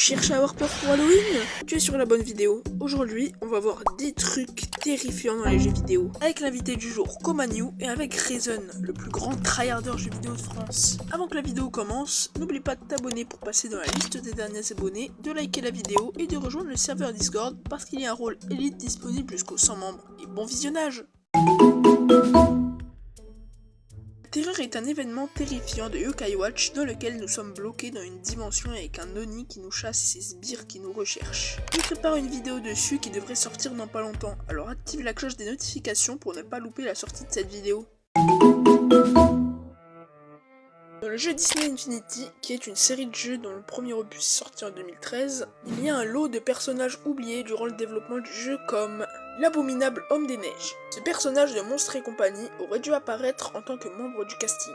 Cherche à avoir peur pour Halloween? Tu es sur la bonne vidéo. Aujourd'hui, on va voir des trucs terrifiants dans les jeux vidéo. Avec l'invité du jour, Komaniu, et avec Reason, le plus grand tryharder jeux vidéo de France. Avant que la vidéo commence, n'oublie pas de t'abonner pour passer dans la liste des derniers abonnés, de liker la vidéo et de rejoindre le serveur Discord parce qu'il y a un rôle élite disponible jusqu'aux 100 membres. Et bon visionnage! Terreur est un événement terrifiant de Yokai Watch dans lequel nous sommes bloqués dans une dimension avec un Oni qui nous chasse et ses sbires qui nous recherchent. Je prépare une vidéo dessus qui devrait sortir dans pas longtemps, alors active la cloche des notifications pour ne pas louper la sortie de cette vidéo. Dans le jeu Disney Infinity, qui est une série de jeux dont le premier opus est sorti en 2013, il y a un lot de personnages oubliés durant le développement du jeu comme l'abominable Homme des Neiges. Ce personnage de Monstres et compagnie aurait dû apparaître en tant que membre du casting.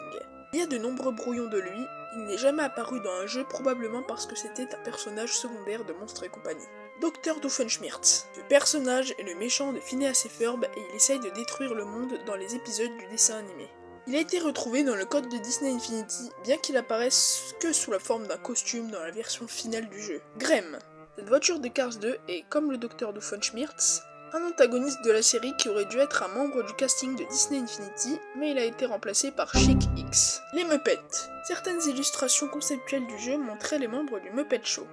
Il y a de nombreux brouillons de lui, il n'est jamais apparu dans un jeu probablement parce que c'était un personnage secondaire de Monstres et compagnie. Dr. Doofenshmirtz. Ce personnage est le méchant de Phineas et Ferb et il essaye de détruire le monde dans les épisodes du dessin animé. Il a été retrouvé dans le code de Disney Infinity, bien qu'il apparaisse que sous la forme d'un costume dans la version finale du jeu. Grem. Cette voiture de Cars 2 est, comme le Dr. Doofenshmirtz, un antagoniste de la série qui aurait dû être un membre du casting de Disney Infinity, mais il a été remplacé par Chic X. Les Muppets. Certaines illustrations conceptuelles du jeu montraient les membres du Muppet Show.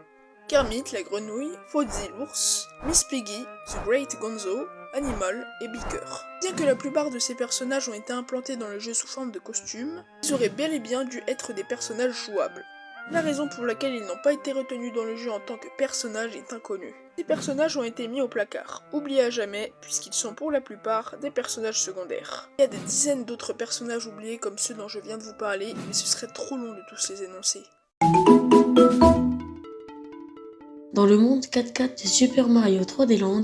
Kermit la grenouille, Fozzie l'ours, Miss Piggy, The Great Gonzo, Animal et Beaker. Bien que la plupart de ces personnages ont été implantés dans le jeu sous forme de costumes, ils auraient bel et bien dû être des personnages jouables. La raison pour laquelle ils n'ont pas été retenus dans le jeu en tant que personnages est inconnue. Ces personnages ont été mis au placard, oubliés à jamais, puisqu'ils sont pour la plupart des personnages secondaires. Il y a des dizaines d'autres personnages oubliés comme ceux dont je viens de vous parler, mais ce serait trop long de tous les énoncer. Dans le monde 4K de Super Mario 3D Land,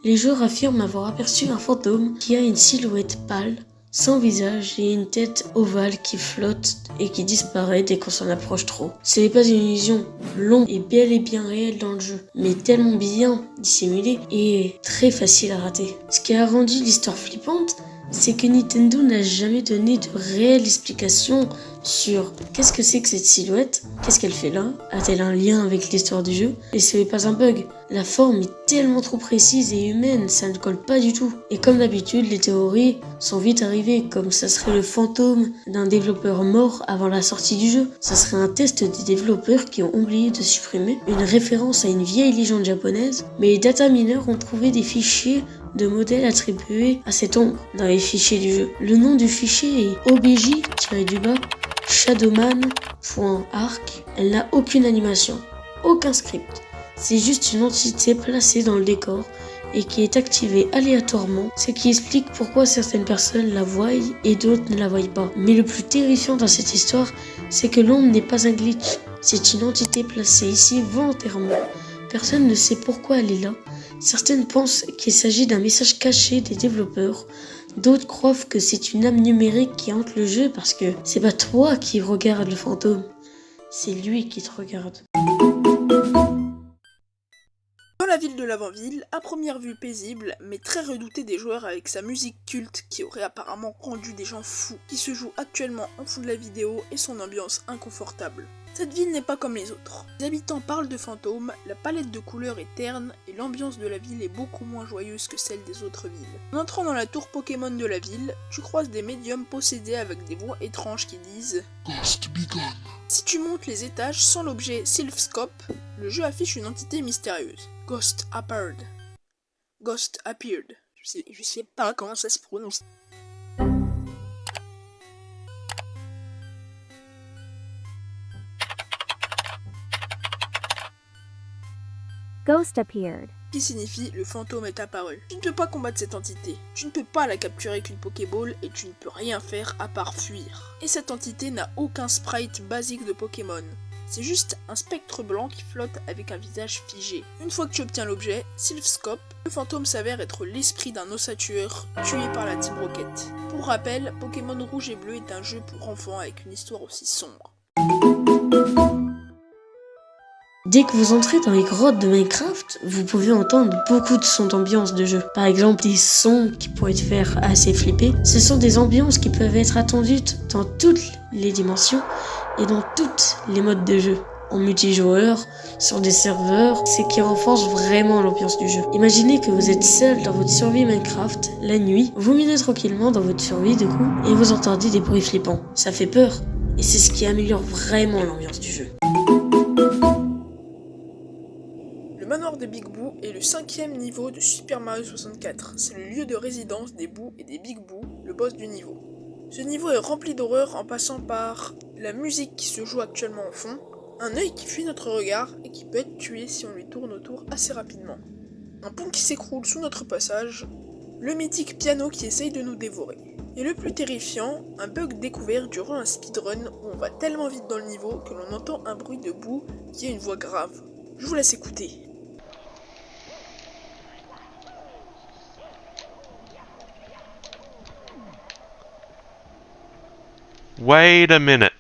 les joueurs affirment avoir aperçu un fantôme qui a une silhouette pâle, sans visage et une tête ovale qui flotte et qui disparaît dès qu'on s'en approche trop. Ce n'est pas une illusion, l'ombre est bel et bien réelle dans le jeu, mais tellement bien dissimulée et très facile à rater. Ce qui a rendu l'histoire flippante, c'est que Nintendo n'a jamais donné de réelle explication sur qu'est-ce que c'est que cette silhouette, qu'est-ce qu'elle fait là, a-t-elle un lien avec l'histoire du jeu, et ce n'est pas un bug. La forme est tellement trop précise et humaine, ça ne colle pas du tout. Et comme d'habitude, les théories sont vite arrivées, comme ça serait le fantôme d'un développeur mort avant la sortie du jeu. Ça serait un test des développeurs qui ont oublié de supprimer une référence à une vieille légende japonaise, mais les data miners ont trouvé des fichiers de modèles attribués à cette ombre dans les fichiers du jeu. Le nom du fichier est obj-shadowman.arc. Elle n'a aucune animation, aucun script. C'est juste une entité placée dans le décor et qui est activée aléatoirement, ce qui explique pourquoi certaines personnes la voient et d'autres ne la voient pas. Mais le plus terrifiant dans cette histoire, c'est que l'ombre n'est pas un glitch. C'est une entité placée ici volontairement. Personne ne sait pourquoi elle est là. Certaines pensent qu'il s'agit d'un message caché des développeurs. D'autres croient que c'est une âme numérique qui hante le jeu parce que c'est pas toi qui regarde le fantôme, c'est lui qui te regarde. Dans la ville de l'avant-ville, à première vue paisible, mais très redoutée des joueurs avec sa musique culte qui aurait apparemment rendu des gens fous, qui se joue actuellement en fond de la vidéo et son ambiance inconfortable. Cette ville n'est pas comme les autres. Les habitants parlent de fantômes, la palette de couleurs est terne et l'ambiance de la ville est beaucoup moins joyeuse que celle des autres villes. En entrant dans la tour Pokémon de la ville, tu croises des médiums possédés avec des voix étranges qui disent Ghost be gone. Si tu montes les étages sans l'objet Silphscope, le jeu affiche une entité mystérieuse. Ghost appeared. Ghost appeared. Je sais pas comment ça se prononce. Ghost appeared. Qui signifie le fantôme est apparu. Tu ne peux pas combattre cette entité, tu ne peux pas la capturer avec une Pokéball et tu ne peux rien faire à part fuir. Et cette entité n'a aucun sprite basique de Pokémon. C'est juste un spectre blanc qui flotte avec un visage figé. Une fois que tu obtiens l'objet, Silphscope, le fantôme s'avère être l'esprit d'un ossature tué par la Team Rocket. Pour rappel, Pokémon Rouge et Bleu est un jeu pour enfants avec une histoire aussi sombre. Dès que vous entrez dans les grottes de Minecraft, vous pouvez entendre beaucoup de sons d'ambiance de jeu. Par exemple, des sons qui pourraient te faire assez flipper. Ce sont des ambiances qui peuvent être attendues dans toutes les dimensions et dans toutes les modes de jeu. en multijoueur, sur des serveurs, c'est qui renforce vraiment l'ambiance du jeu. Imaginez que vous êtes seul dans votre survie Minecraft, la nuit, vous minez tranquillement dans votre survie du coup, et vous entendez des bruits flippants. Ça fait peur, et c'est ce qui améliore vraiment l'ambiance du jeu. Le manoir de Big Boo est le 5e niveau de Super Mario 64. C'est le lieu de résidence des Boo et des Big Boo, le boss du niveau. Ce niveau est rempli d'horreur en passant par la musique qui se joue actuellement au fond, un œil qui fuit notre regard et qui peut être tué si on lui tourne autour assez rapidement, un pont qui s'écroule sous notre passage, le mythique piano qui essaye de nous dévorer. Et le plus terrifiant, un bug découvert durant un speedrun où on va tellement vite dans le niveau que l'on entend un bruit de Boo qui a une voix grave. Je vous laisse écouter. Wait a minute.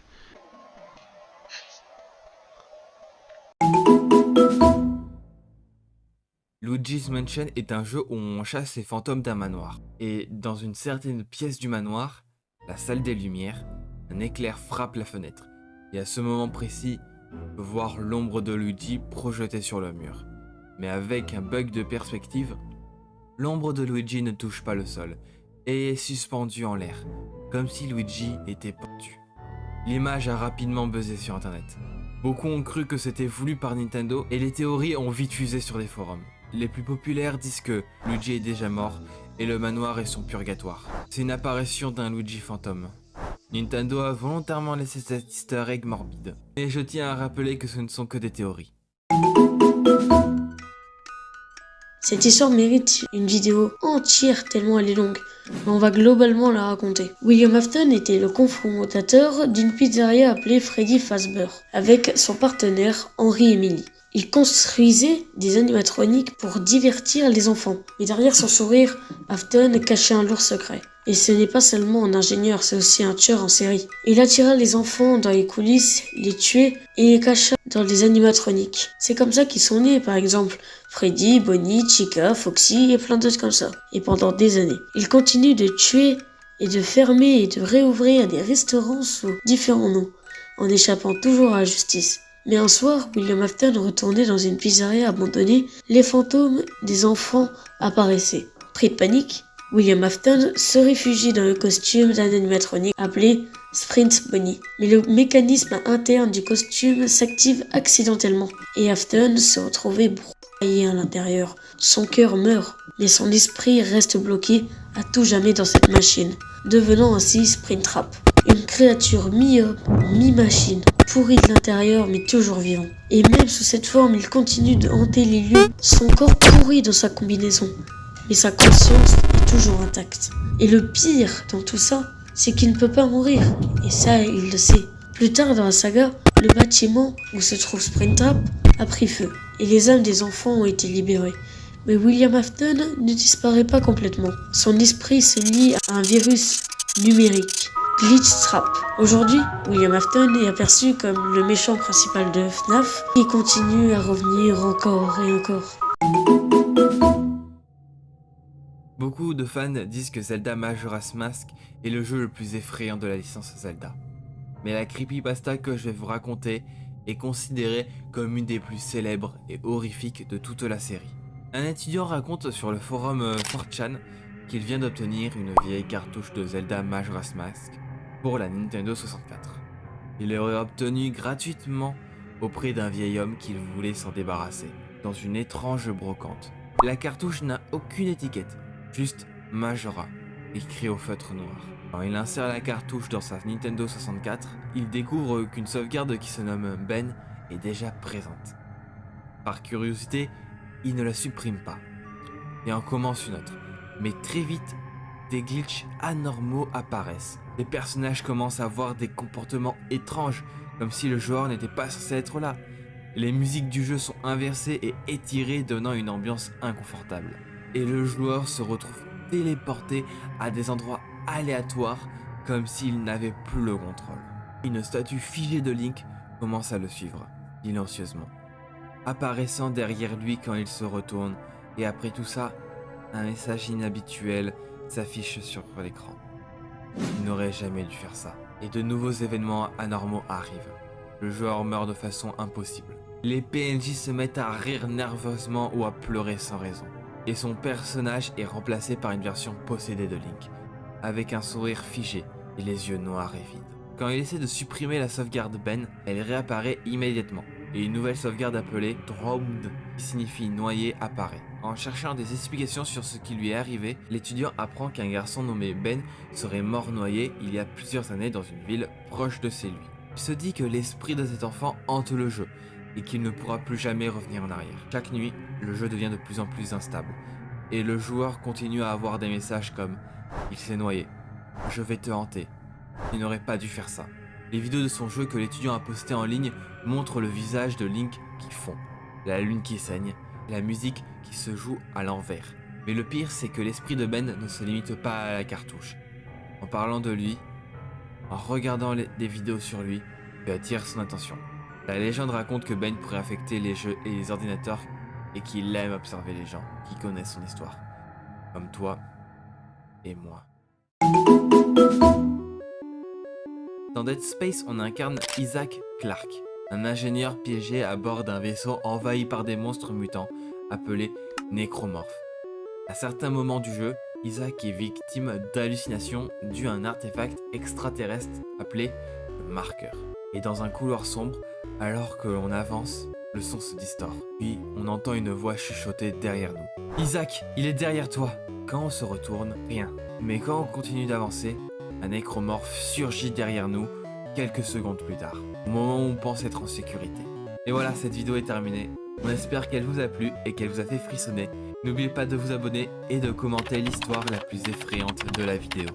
Luigi's Mansion est un jeu où on chasse les fantômes d'un manoir. Et dans une certaine pièce du manoir, la salle des lumières, un éclair frappe la fenêtre. Et à ce moment précis, on peut voir l'ombre de Luigi projetée sur le mur. Mais avec un bug de perspective, l'ombre de Luigi ne touche pas le sol et est suspendue en l'air, comme si Luigi était pendu. L'image a rapidement buzzé sur internet. Beaucoup ont cru que c'était voulu par Nintendo et les théories ont vite fusé sur les forums. Les plus populaires disent que Luigi est déjà mort et le manoir est son purgatoire. C'est une apparition d'un Luigi fantôme. Nintendo a volontairement laissé cet easter egg morbide. Mais je tiens à rappeler que ce ne sont que des théories. Cette histoire mérite une vidéo entière tellement elle est longue, mais on va globalement la raconter. William Afton était le cofondateur d'une pizzeria appelée Freddy Fazbear, avec son partenaire Henry Emily. Il construisait des animatroniques pour divertir les enfants, mais derrière son sourire, Afton cachait un lourd secret. Et ce n'est pas seulement un ingénieur, c'est aussi un tueur en série. Il attira les enfants dans les coulisses, les tuait et les cacha dans des animatroniques. C'est comme ça qu'ils sont nés, par exemple Freddy, Bonnie, Chica, Foxy et plein d'autres comme ça. Et pendant des années. Il continue de tuer et de fermer et de réouvrir des restaurants sous différents noms, en échappant toujours à la justice. Mais un soir, William Afton retournait dans une pizzeria abandonnée, les fantômes des enfants apparaissaient. Pris de panique, William Afton se réfugie dans le costume d'un animatronique appelé Sprint Bonnie. Mais le mécanisme interne du costume s'active accidentellement et Afton se retrouvait broyé à l'intérieur. Son cœur meurt, mais son esprit reste bloqué à tout jamais dans cette machine, devenant ainsi Springtrap. Une créature mi-homme, mi-machine, pourrie de l'intérieur mais toujours vivant. Et même sous cette forme, il continue de hanter les lieux, son corps pourri dans sa combinaison. Mais sa conscience est toujours intacte. Et le pire dans tout ça, c'est qu'il ne peut pas mourir. Et ça, il le sait. Plus tard dans la saga, le bâtiment où se trouve Springtrap a pris feu. Et les âmes des enfants ont été libérées. Mais William Afton ne disparaît pas complètement. Son esprit se lie à un virus numérique, Glitchtrap. Aujourd'hui, William Afton est aperçu comme le méchant principal de FNAF qui continue à revenir encore et encore. Beaucoup de fans disent que Zelda Majora's Mask est le jeu le plus effrayant de la licence Zelda. Mais la creepypasta que je vais vous raconter est considérée comme une des plus célèbres et horrifiques de toute la série. Un étudiant raconte sur le forum 4chan qu'il vient d'obtenir une vieille cartouche de Zelda Majora's Mask pour la Nintendo 64. Il l'aurait obtenue gratuitement auprès d'un vieil homme qu'il voulait s'en débarrasser, dans une étrange brocante. La cartouche n'a aucune étiquette, juste Majora, écrit au feutre noir. Quand il insère la cartouche dans sa Nintendo 64, il découvre qu'une sauvegarde qui se nomme Ben est déjà présente. Par curiosité, il ne la supprime pas, et en commence une autre. Mais très vite, des glitches anormaux apparaissent. Les personnages commencent à avoir des comportements étranges, comme si le joueur n'était pas censé être là. Les musiques du jeu sont inversées et étirées, donnant une ambiance inconfortable. Et le joueur se retrouve téléporté à des endroits aléatoires, comme s'il n'avait plus le contrôle. Une statue figée de Link commence à le suivre, silencieusement, apparaissant derrière lui quand il se retourne, et après tout ça, un message inhabituel s'affiche sur l'écran. Il n'aurait jamais dû faire ça. Et de nouveaux événements anormaux arrivent. le joueur meurt de façon impossible. Les PNJ se mettent à rire nerveusement ou à pleurer sans raison. Et son personnage est remplacé par une version possédée de Link, avec un sourire figé et les yeux noirs et vides. Quand il essaie de supprimer la sauvegarde Ben, elle réapparaît immédiatement, et une nouvelle sauvegarde appelée Drowned, qui signifie noyé, apparaît. En cherchant des explications sur ce qui lui est arrivé, l'étudiant apprend qu'un garçon nommé Ben serait mort noyé il y a plusieurs années dans une ville proche de chez lui. Il se dit que l'esprit de cet enfant hante le jeu, et qu'il ne pourra plus jamais revenir en arrière. Chaque nuit, le jeu devient de plus en plus instable, et le joueur continue à avoir des messages comme « Il s'est noyé, je vais te hanter, il n'aurait pas dû faire ça ». Les vidéos de son jeu que l'étudiant a postées en ligne montrent le visage de Link qui fond, la lune qui saigne, la musique qui se joue à l'envers. Mais le pire, c'est que l'esprit de Ben ne se limite pas à la cartouche. En parlant de lui, en regardant des vidéos sur lui, tu attires son attention. La légende raconte que Ben pourrait affecter les jeux et les ordinateurs et qu'il aime observer les gens qui connaissent son histoire, comme toi et moi. Dans Dead Space, on incarne Isaac Clarke, un ingénieur piégé à bord d'un vaisseau envahi par des monstres mutants appelés nécromorphes. À certains moments du jeu, Isaac est victime d'hallucinations dues à un artefact extraterrestre appelé le marqueur. Et dans un couloir sombre, alors que l'on avance, le son se distord. Puis on entend une voix chuchoter derrière nous. « Isaac, il est derrière toi !» Quand on se retourne, rien. Mais quand on continue d'avancer, un nécromorphe surgit derrière nous quelques secondes plus tard, au moment où on pense être en sécurité. Et voilà, cette vidéo est terminée. On espère qu'elle vous a plu et qu'elle vous a fait frissonner. N'oubliez pas de vous abonner et de commenter l'histoire la plus effrayante de la vidéo.